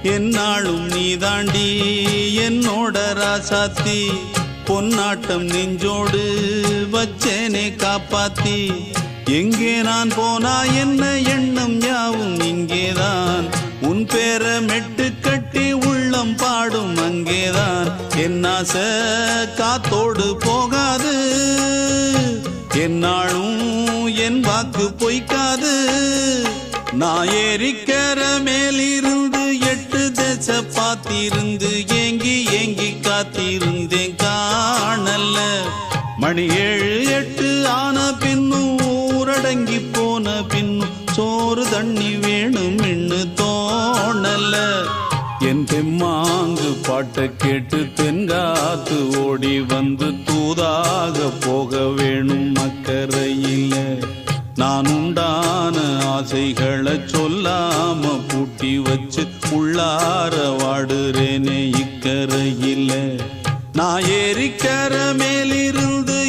என்னாலும் நீதாண்டி என்னோட ராசாத்தி பொன்னாட்டம் நெஞ்சோடு வச்சேனே காப்பாத்தி எங்கே நான் போனா என்ன எண்ணம் யாவும் இங்கேதான் உன் பேர மெட்டு கட்டி உள்ளம் பாடும் அங்கேதான் என்னாச காத்தோடு போகாது என்னாலும் என் வாக்கு பொய்க்காது நான் ஏறிக்கர மேலிருந்து 8 தேச பார்த்திருந்து ஏங்கி ஏங்கி காத்திருந்தேன் காணல மணி 7 8 ஆன பின்னும் ஊரடங்கி போன பின்னும் சோறு தண்ணி வேணும் இன்னு தோணல என் தெம்மாங்கு பாட்டை கேட்டு தென்காத்து ஓடி வந்து தூதாக போக வேணும் அக்கறையில நான் உண்டான ஆசைகளை சொல்லாம பூட்டி வச்சு உள்ளார வாடுறேனே இக்கரையில நான் ஏறிக்கர மேலிருந்து